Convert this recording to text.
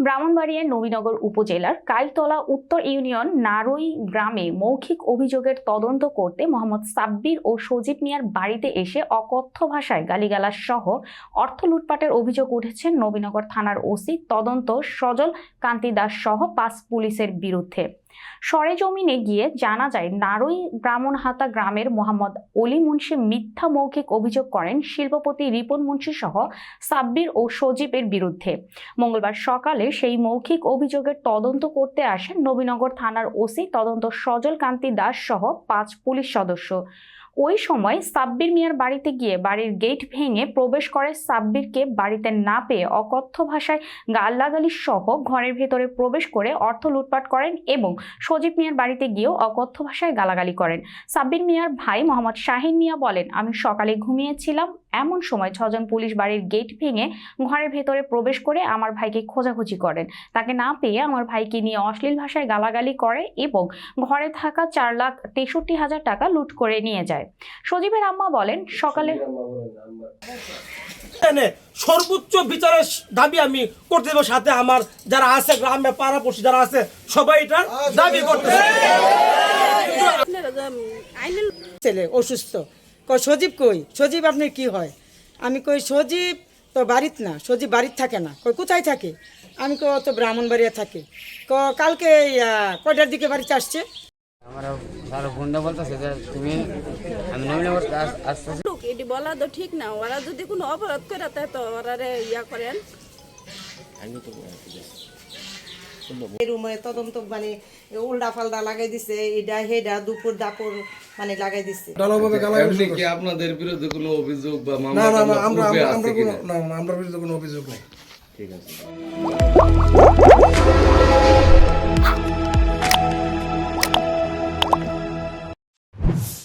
ব্রাহ্মণবাড়িয়ার নবীনগর উপজেলার কাইতলা উত্তর ইউনিয়ন নারই গ্রামে মৌখিক অভিযোগের তদন্ত করতে মোহাম্মদ সাব্বির ও সজীব মিয়ার বাড়িতে এসে অকথ্য ভাষায় গালিগালাজ সহ অর্থ লুটপাটের অভিযোগ উঠেছে নবীনগর থানার ওসি তদন্ত সজল কান্তি দাস সহ 5 পুলিশের বিরুদ্ধে। সরেজমিনে গিয়ে জানা যায় নারই ব্রাহ্মণহাতা গ্রামের মোহাম্মদ অলি মুন্সি মিথ্যা মৌখিক অভিযোগ করেন শিল্পপতি রিপন মুন্সি সহ সাব্বির ও সজীবের বিরুদ্ধে। মঙ্গলবার সকালে সেই মৌখিক অভিযোগের তদন্ত করতে আসেন নবীনগর থানার ওসি তদন্ত সজল কান্তি দাস সহ 5 পুলিশ সদস্য। ওই সময় সাব্বির মিয়ার বাড়িতে গিয়ে বাড়ির গেট ভেঙে প্রবেশ করে সাব্বিরকে বাড়িতে না পেয়ে অকথ্য ভাষায় গালাগালি সহ ঘরের ভেতরে প্রবেশ করে অর্থ লুটপাট করেন এবং সজীব মিয়ার বাড়িতে গিয়েও অকথ্য ভাষায় গালাগালি করেন। সাব্বির মিয়ার ভাই মোহাম্মদ শাহিন মিয়া বলেন, আমি সকালে ঘুমিয়েছিলাম, এমন সময় 6 জন পুলিশ বাড়ির গেট ভেঙে ঘরের ভেতরে প্রবেশ করে আমার ভাইকে খোঁজাখুঁজি করেন। তাকে না পেয়ে আমার ভাইকে নিয়ে অশ্লীল ভাষায় গালাগালি করে এবং ঘরে থাকা 4,63,000 টাকা লুট করে নিয়ে যায়। সজীবের আম্মা বলেন, সকালে সর্বোচ্চ বিচারের দাবি আমি করতে দেব, সাথে আমার যারা আছে গ্রামে পাড়াপড়শি যারা আছে সবাই এটার দাবি করতেছে। ছেলে অসুস্থ, কই সজীব কই, সজীব আপনার কি হয়? আমি কই সজীব তো বাড়িতে না, সজীব বাড়িতে থাকে না। কই কোথায় থাকে? আমি কই তো ব্রাহ্মণবাড়িয়া থাকে। কালকে কয়টার দিকে বাড়িতে আসছে? আমার ভালো বন্ধু বলতেছে যে তুমি আমি নবীনগর আসতে এটি বলা তো ঠিক না। ওরা যদি কোনো অপরাধ করে তাই তো ওরা ইয়া করেন। এই রুমে তদন্ত মানে উল্টা ফাল্টা লাগাই দিছে, এটা হেডা দুপুর দাপুর মানে লাগাই দিছে। এমনি কি আপনাদের বিরুদ্ধে কোনো অভিযোগ বা মামলা? না, আমরা বিরুদ্ধে কোনো অভিযোগ নাই। ঠিক আছে।